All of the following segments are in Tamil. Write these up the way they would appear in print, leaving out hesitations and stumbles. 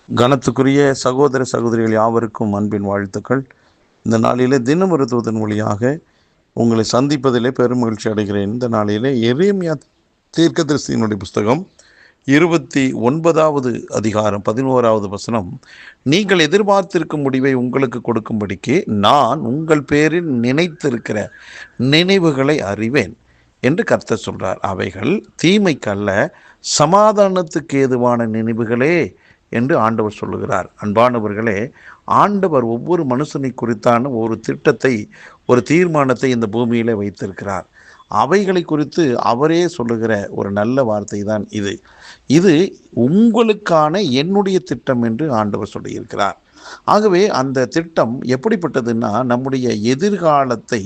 கனத்துக்குரிய சகோதர சகோதரிகள் யாவருக்கும் அன்பின் வாழ்த்துக்கள். இந்த நாளிலே தினம் ஒரு தூதன் வழியாக உங்களை சந்திப்பதிலே பெருமகிழ்ச்சி அடைகிறேன். இந்த நாளிலே எரேமியா தீர்க்கதரிசியினுடைய புஸ்தகம் 29வது அதிகாரம் 11வது வசனம், நீங்கள் எதிர்பார்த்திருக்கும் முடிவை உங்களுக்கு கொடுக்கும்படிக்கு நான் உங்கள் பேரில் நினைத்திருக்கிற நினைவுகளை அறிவேன் என்று கர்த்தர் சொல்றார். அவைகள் தீமைக்கல்ல, சமாதானத்துக்கு ஏதுவான நினைவுகளே என்று ஆண்டவர் சொல்லுகிறார். அன்பானவர்களே, ஆண்டவர் ஒவ்வொரு மனுஷனை குறித்தான ஒரு திட்டத்தை, ஒரு தீர்மானத்தை இந்த பூமியில வைத்திருக்கிறார். அவைகளை குறித்து அவரே சொல்லுகிற ஒரு நல்ல வார்த்தை தான் இது. இது உங்களுக்கான என்னுடைய திட்டம் என்று ஆண்டவர் சொல்லியிருக்கிறார். ஆகவே அந்த திட்டம் எப்படிப்பட்டதுன்னா, நம்முடைய எதிர்காலத்தை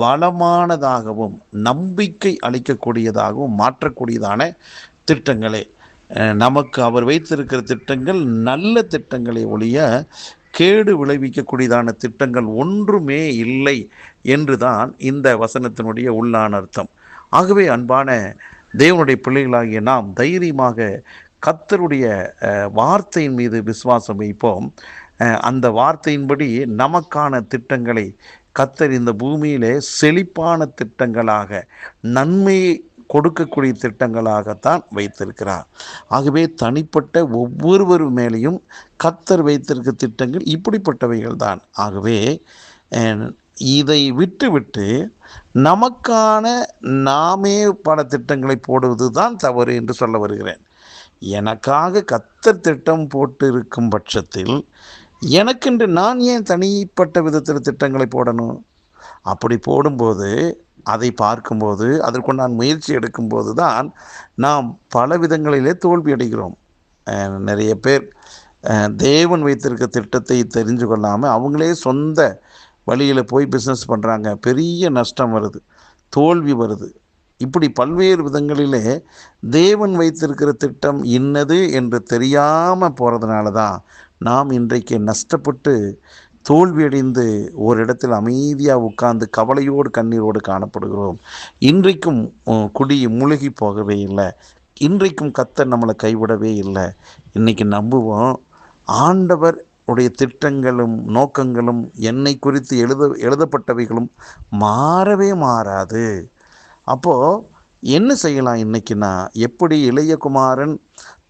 வளமானதாகவும் நம்பிக்கை அளிக்கக்கூடியதாகவும் மாற்றக்கூடியதான திட்டங்களே. நமக்கு அவர் வைத்திருக்கிற திட்டங்கள் நல்ல திட்டங்களை ஒழிய கேடு விளைவிக்கக்கூடியதான திட்டங்கள் ஒன்றுமே இல்லை என்றுதான் இந்த வசனத்தினுடைய உள்ளான அர்த்தம். ஆகவே அன்பான தேவனுடைய பிள்ளைகளாகிய நாம் தைரியமாக கர்த்தருடைய வார்த்தையின் மீது விசுவாசம் வைப்போம். அந்த வார்த்தையின்படி நமக்கான திட்டங்களை கர்த்தர் இந்த பூமியிலே செழிப்பான திட்டங்களாக, நன்மையை கொடுக்கக்கூடிய திட்டங்களாகத்தான் வைத்திருக்கிறார். ஆகவே தனிப்பட்ட ஒவ்வொருவர் மேலேயும் கர்த்தர் வைத்திருக்க திட்டங்கள் இப்படிப்பட்டவைகள் தான். ஆகவே இதை விட்டு நமக்கான நாமே பல திட்டங்களை போடுவது தான் தவறு என்று சொல்ல வருகிறேன். எனக்காக கர்த்தர் திட்டம் போட்டு இருக்கும் பட்சத்தில் எனக்கென்று நான் ஏன் தனிப்பட்ட விதத்தில் திட்டங்களை போடணும்? அப்படி போடும்போது, அதை பார்க்கும்போது, அதற்கு நான் முயற்சி எடுக்கும்போது தான் நாம் பல விதங்களிலே தோல்வி அடைகிறோம். நிறைய பேர் தேவன் வைத்திருக்க திட்டத்தை தெரிஞ்சு கொள்ளாமல் அவங்களே சொந்த வழியில் போய் பிஸ்னஸ் பண்ணுறாங்க. பெரிய நஷ்டம் வருது, தோல்வி வருது. இப்படி பல்வேறு விதங்களிலே தேவன் வைத்திருக்கிற திட்டம் இன்னது என்று தெரியாமல் போகிறதுனால தான் நாம் இன்றைக்கு நஷ்டப்பட்டு தோல்வியடைந்து ஒரு இடத்தில் அமைதியாக உட்கார்ந்து கவலையோடு கண்ணீரோடு காணப்படுகிறோம். இன்றைக்கும் குடி முழுகி போகவே இல்லை. இன்றைக்கும் கர்த்தர் நம்மளை கைவிடவே இல்லை. இன்றைக்கி நம்புவோம், ஆண்டவர் உடைய திட்டங்களும் நோக்கங்களும் என்னை குறித்து எழுதப்பட்டவைகளும் மாறவே மாறாது. அப்போது என்ன செய்யலாம் இன்றைக்கினா, எப்படி இளைய குமாரன்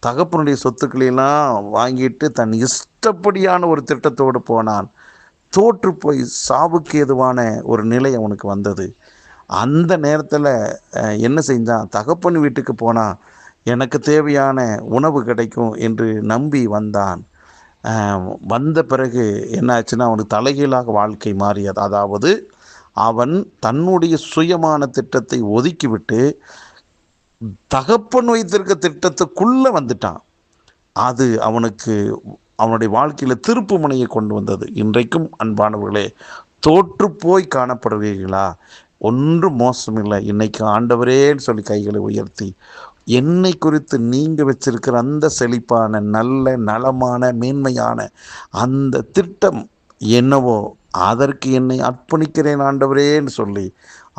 தகப்பனுடைய சொத்துக்களையெல்லாம் வாங்கிட்டு தன் இஷ்டப்படியான ஒரு திட்டத்தோடு போனான். தோற்று போய் சாவுக்கு ஏதுவான ஒரு நிலை அவனுக்கு வந்தது. அந்த நேரத்தில் என்ன செஞ்சான்? தகப்பன் வீட்டுக்கு போனான், எனக்கு தேவையான உணவு கிடைக்கும் என்று நம்பி வந்தான். வந்த பிறகு என்ன ஆச்சுன்னா, அவனுக்கு தலைகீழாக வாழ்க்கை மாறியது. அதாவது அவன் தன்னுடைய சுயமான திட்டத்தை ஒதுக்கிவிட்டு தகப்பன் வைத்திருக்க திட்டத்துக்குள்ளே வந்துட்டான். அது அவனுக்கு அவனுடைய வாழ்க்கையில் திருப்பு முனையை கொண்டு வந்தது. இன்றைக்கும் அன்பானவர்களே, தோற்று போய் காணப்படுவீர்களா? ஒன்றும் மோசமில்லை. இன்னைக்கு ஆண்டவரேன்னு சொல்லி கைகளை உயர்த்தி, என்னை குறித்து நீங்கள் வச்சிருக்கிற அந்த செழிப்பான, நல்ல, நலமான, மேன்மையான அந்த திட்டம் என்னவோ அதற்கு என்னை அர்ப்பணிக்கிறேன் ஆண்டவரேன்னு சொல்லி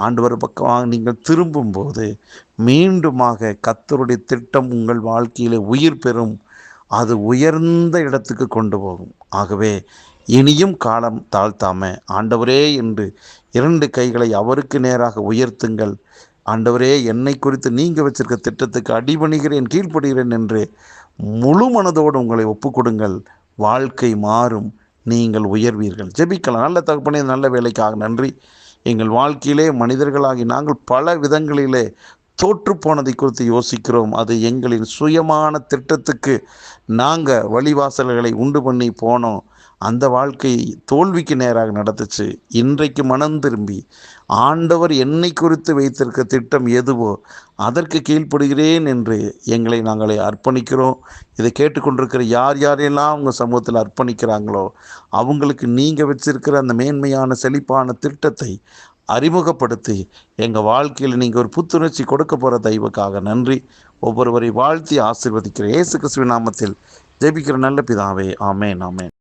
ஆண்டவர் பக்கம் நீங்கள் திரும்பும்போது மீண்டுமாக கர்த்தருடைய திட்டம் உங்கள் வாழ்க்கையில் உயிர் பெறும். அது உயர்ந்த இடத்துக்கு கொண்டு போகும். ஆகவே இனியும் காலம் தாழ்த்தாம ஆண்டவரே என்று 2 கைகளை அவருக்கு நேராக உயர்த்துங்கள். ஆண்டவரே, என்னை குறித்து நீங்கள் வச்சிருக்க திட்டத்துக்கு அடிபணிகிறேன், கீழ்ப்படுகிறேன் என்று முழு மனதோடு உங்களை ஒப்புக்கொடுங்கள். வாழ்க்கை மாறும், நீங்கள் உயர்வீர்கள். ஜெபிக்கலாம். நல்ல தகப்பனே, நல்ல வேலைக்காக நன்றி. எங்கள் வாழ்க்கையிலே மனிதர்களாகி நாங்கள் பல விதங்களிலே தோற்று போனதை குறித்து யோசிக்கிறோம். அது எங்களின் சுயமான திட்டத்துக்கு நாங்கள் வழிவாசல்களை உண்டு பண்ணி போனோம். அந்த வாழ்க்கை தோல்விக்கு நேராக நடந்துச்சு. இன்றைக்கு மனம் திரும்பி ஆண்டவர் என்னை குறித்து வைத்திருக்க திட்டம் எதுவோ அதற்கு கீழ்ப்படுகிறேன் என்று எங்களை நாங்களே அர்ப்பணிக்கிறோம். இதை கேட்டுக்கொண்டிருக்கிற யாரெல்லாம் உங்கள் சமூகத்தில் அர்ப்பணிக்கிறாங்களோ அவங்களுக்கு நீங்கள் வச்சிருக்கிற அந்த மேன்மையான செழிப்பான திட்டத்தை அறிமுகப்படுத்தி எங்கள் வாழ்க்கையில் நீங்கள் ஒரு புத்துணர்ச்சி கொடுக்க போகிற தெய்வக்காக நன்றி. ஒவ்வொருவரை வாழ்த்தி ஆசீர்வதிக்கிற இயேசு கிறிஸ்துவின் நாமத்தில் ஜெபிக்கிற நல்ல பிதாவே, ஆமேன், ஆமேன்.